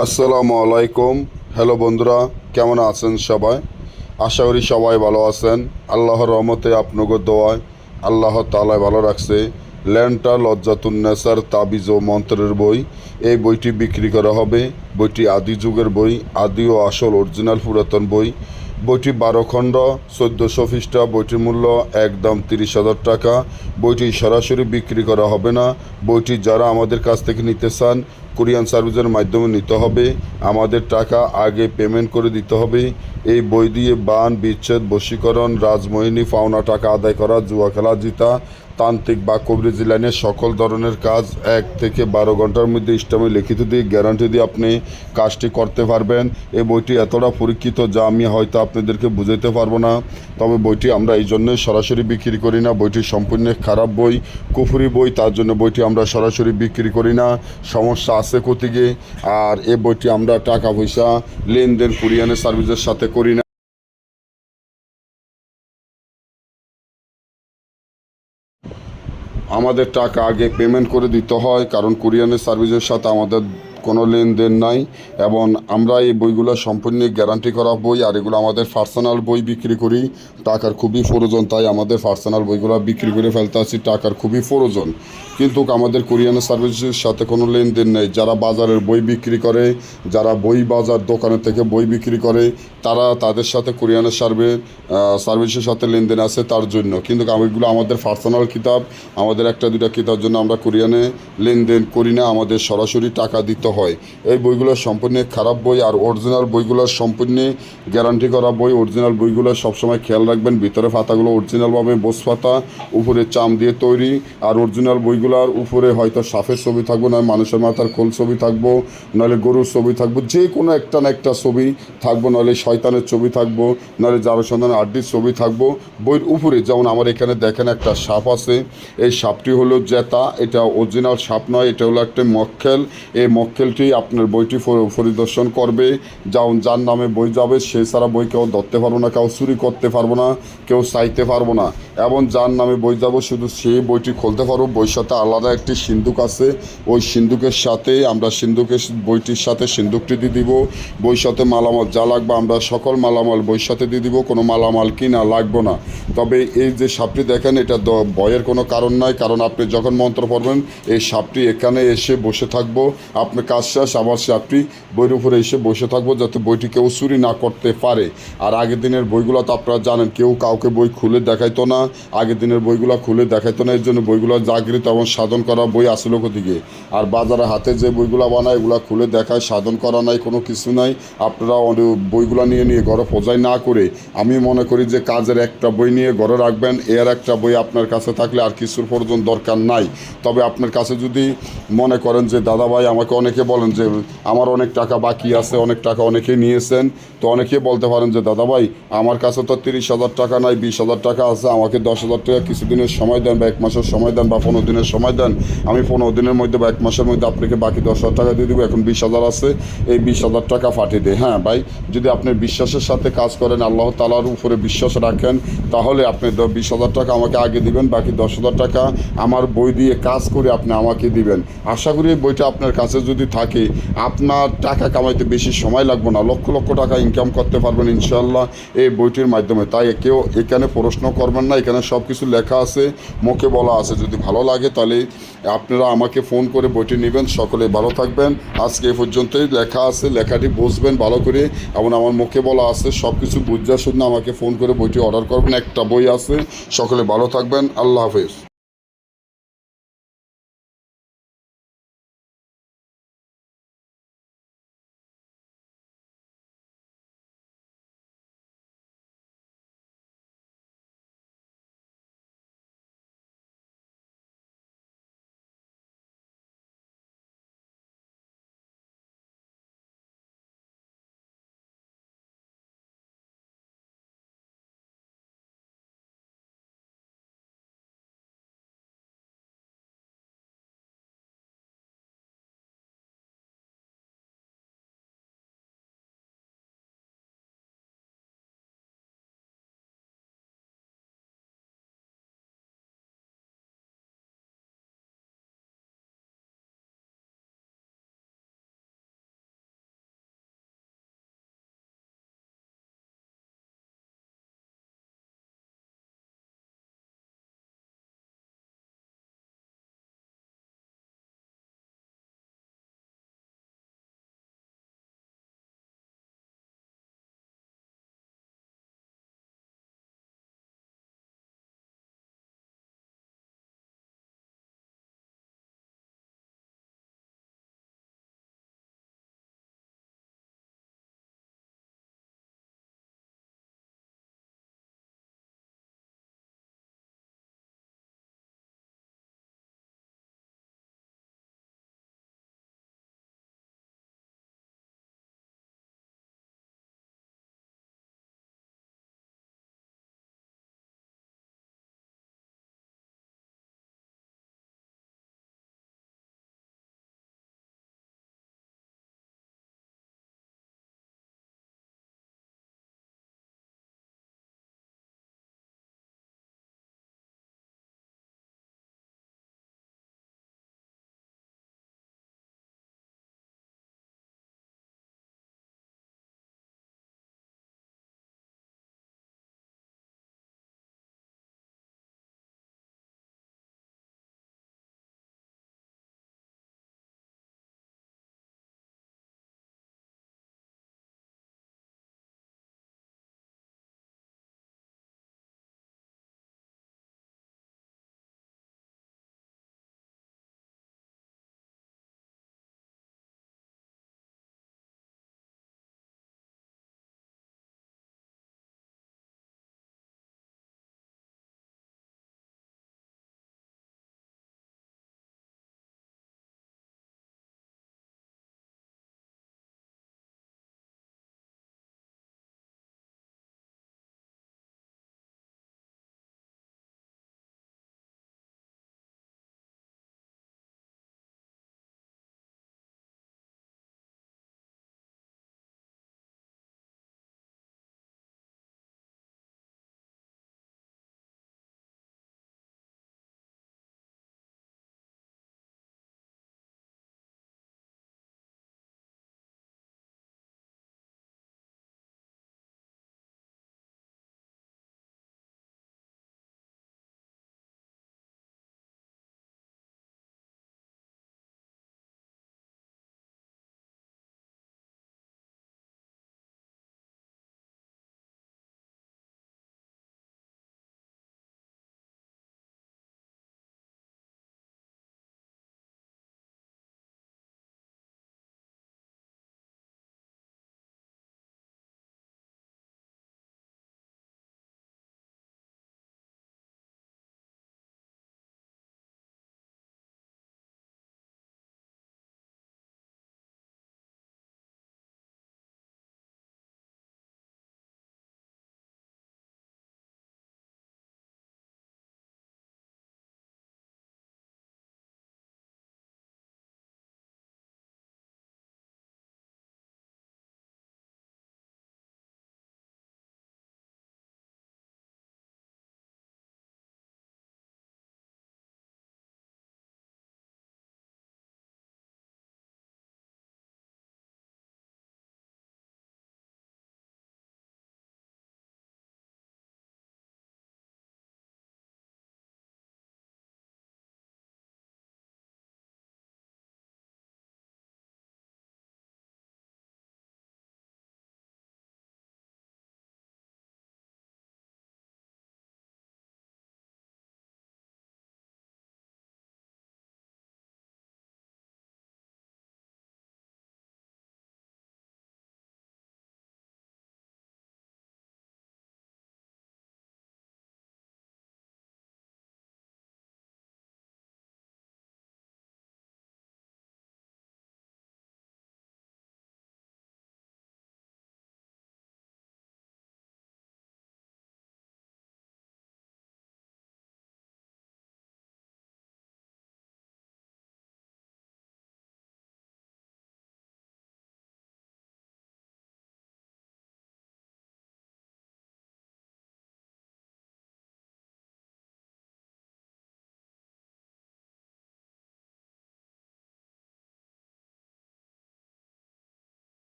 আসসালামু আলাইকুম। হ্যালো বন্ধুরা, কেমন আছেন সবাই? আশা করি সবাই ভালো আছেন। আল্লাহর রহমতে আপনাকে দোয়ায় আল্লাহ তাআলা ভালো রাখছে। ল্যান্টার লজ্জাতুন্নেসার তাবিজ ও মন্ত্রের বই, এই বইটি বিক্রি করা হবে। বইটি আদি যুগের বই, আদি ও আসল অরিজিনাল পুরাতন বই। বইটি 12 খণ্ড, 1400 পৃষ্ঠা। বইটির মূল্য একদম 30,000 টাকা। বইটি সরাসরি বিক্রি করা হবে না। বইটি যারা আমাদের কাছ থেকে নিতে চান কুরিয়ান সার্ভিসের মাধ্যমে নিতে হবে। আমাদের টাকা আগে পেমেন্ট করে দিতে হবে। এই বই দিয়ে বান বিচ্ছেদ, বশীকরণ, রাজমোহিনী, পাওনা টাকা আদায় করা, জুয়া খেলা জিতা, তান্ত্রিক বা কবিরাজি লাইনের সকল ধরনের কাজ 1 থেকে 12 ঘন্টার মধ্যে ইসলামে লিখিত দিয়ে গ্যারান্টি দিয়ে আপনি কাজটি করতে পারবেন। এই বইটি এতটা পরীক্ষিত যা আমি হয়তো আপনাদেরকে বুঝাইতে পারবো না। তবে বইটি আমরা এই জন্যই সরাসরি বিক্রি করি না। বইটি সম্পূর্ণ খারাপ বই, কুফরি বই, তার জন্য বইটি আমরা সরাসরি বিক্রি করি না। সমস্যা আছে কোথেকে? আর এই বইটি আমরা টাকা পয়সা লেনদেন কুরিয়ানের সার্ভিসের সাথে করি না। আমাদের টাকা আগে পেমেন্ট করে দিতে হয়, কারণ কুরিয়ানের সার্ভিসের সাথে আমাদের কোনো লেনদেন নাই। এবং আমরা এই বইগুলো সম্পূর্ণ গ্যারান্টি করা বই। আর এগুলো আমাদের পার্সোনাল বই বিক্রি করি, টাকার খুবই প্রয়োজন, তাই আমাদের পার্সোনাল বইগুলো বিক্রি করে ফেলতে আছি, টাকার খুবই প্রয়োজন। কিন্তু আমাদের কুরিয়ানের সার্ভিসের সাথে কোনো লেনদেন নেই। যারা বাজারের বই বিক্রি করে, যারা বই বাজার দোকানের থেকে বই বিক্রি করে, তারা তাদের সাথে কুরিয়ানের সার্ভিসের সাথে লেনদেন আছে তার জন্য। কিন্তু এগুলো আমাদের পার্সোনাল কিতাব, আমাদের একটা দুটা কিতাব জন্য আমরা কুরিয়ানে লেনদেন করি না, আমাদের সরাসরি টাকা দিতে হয়। এই বইগুলো সম্পূর্ণ খারাপ বই। আর অরিজিনাল বইগুলো সম্পূর্ণ গ্যারান্টি করা বই। অরিজিনাল বইগুলো সবসময় খেয়াল রাখবেন, ভিতরে পাতাগুলো অরিজিনালভাবে বোস পাতা, উপরে চাম দিয়ে তৈরি। আর অরিজিনাল বইগুলোর উপরে হয়তো সাপের ছবি থাকবো, নয় মানুষের মাথার খোল ছবি থাকবো, নাহলে গরুর ছবি থাকবো, যে কোনো একটা না একটা ছবি থাকবো, নাহলে শয়তানের ছবি থাকবো, নাহলে জারসন্ধানের আড্ডির ছবি থাকবো বইয়ের উপরে। যেমন আমার এখানে দেখেন একটা সাপ আছে, এই সাপটি হলো জেতা। এটা অরিজিনাল সাপ নয়, এটা হলো একটা মক্কেল। এই মক্কেলটি আপনার বইটি পরিদর্শন করবে, যার নামে বই যাবে সে ছাড়া বই কেউ ধরতে পারবো না, কেউ চুরি করতে পারবো না, কেউ চাইতে পারবো না। এবং যার নামে বই যাবো শুধু সেই বইটি খুলতে পারবো। বইয়ের সাথে আলাদা একটি সিন্দুক আছে, ওই সিন্দুকের সাথে আমরা বইটির সাথে সিন্দুকটি দিয়ে দিব। বইয়ের সাথে মালামাল যা লাগবে আমরা সকল মালামাল বইয়ের সাথে দিয়ে দিব, কোনো মালামাল কিনা লাগবে না। তবে এই যে সাপটি দেখেন, এটা ভয়ের কোনো কারণ নাই, কারণ আপনি যখন মন্ত্র পড়বেন এই সাপটি এখানে এসে বসে থাকবো। আপনার কাজ শেষ, আবার সাপটি বইয়ের উপরে এসে বসে থাকবো, যাতে বইটি কেউ চুরি না করতে পারে। আর আগের দিনের বইগুলো তো আপনারা জানেন, কেউ কাউকে বই খুলে দেখাইতো না, আগের দিনের বইগুলো খুলে দেখাইতো না। এর জন্য বইগুলো জাগৃত এবং সাধন করা বই আসলো কোথেকে? আর বাজারে হাতে যে বইগুলো বানায় এগুলো খুলে দেখায়, সাধন করা নাই, কোনো কিছু নাই। আপনারা বইগুলো নিয়ে ঘরে পূজাই না করে, আমি মনে করি যে কাজের একটা বই নিয়ে ঘরে রাখবেন। এর একটা বই আপনার কাছে থাকলে আর কিছুর প্রয়োজন দরকার নাই। তবে আপনার কাছে যদি মনে করেন যে দাদা ভাই, আমাকে অনেকে বলেন যে আমার অনেক টাকা বাকি আছে, অনেক টাকা অনেকে নিয়েছেন, তো অনেকে বলতে পারেন যে দাদা ভাই আমার কাছে তো 30,000 টাকা নাই, 20,000 টাকা আছে, আমাকে 10,000 টাকা কিছুদিনের সময় দেন, বা 1 মাসের সময় দেন, বা 15 দিনের সময় দেন। আমি 15 দিনের মধ্যে বা 1 মাসের মধ্যে আপনাকে বাকি 10,000 টাকা দিয়ে দেবো। এখন 20,000 আছে, এই 20,000 টাকা পাঠিয়ে দেয়। হ্যাঁ ভাই, যদি আপনি বিশ্বাসের সাথে কাজ করেন, আল্লাহ তাআলার উপরে বিশ্বাস রাখেন, তাহলে আপনি 20,000 টাকা আমাকে আগে দিবেন, বাকি 10,000 টাকা আমার বই দিয়ে কাজ করে আপনি আমাকে দিবেন। আশা করি এই বইটা আপনার কাছে যদি থাকে, আপনার টাকা কামাইতে বেশি সময় লাগবে না, লক্ষ লক্ষ টাকা ইনকাম করতে পারবেন ইনশাআল্লাহ এই বইটির মাধ্যমে। তাই কেউ এখানে প্রশ্ন করবেন না, এখানে সব কিছু লেখা আছে, মুখে বলা আছে। যদি ভালো লাগে তাহলে আপনারা আমাকে ফোন করে বইটি নেবেন। সকলে ভালো থাকবেন। আজকে এই পর্যন্তই লেখা আছে, লেখাটি বুঝবেন ভালো করে, এবং আমার মুখে বলা আছে, সব কিছু বুঝার জন্য আমাকে ফোন করে বইটি অর্ডার করবেন। একটা বই আছে। সকলে ভালো থাকবেন। আল্লাহ হাফেজ।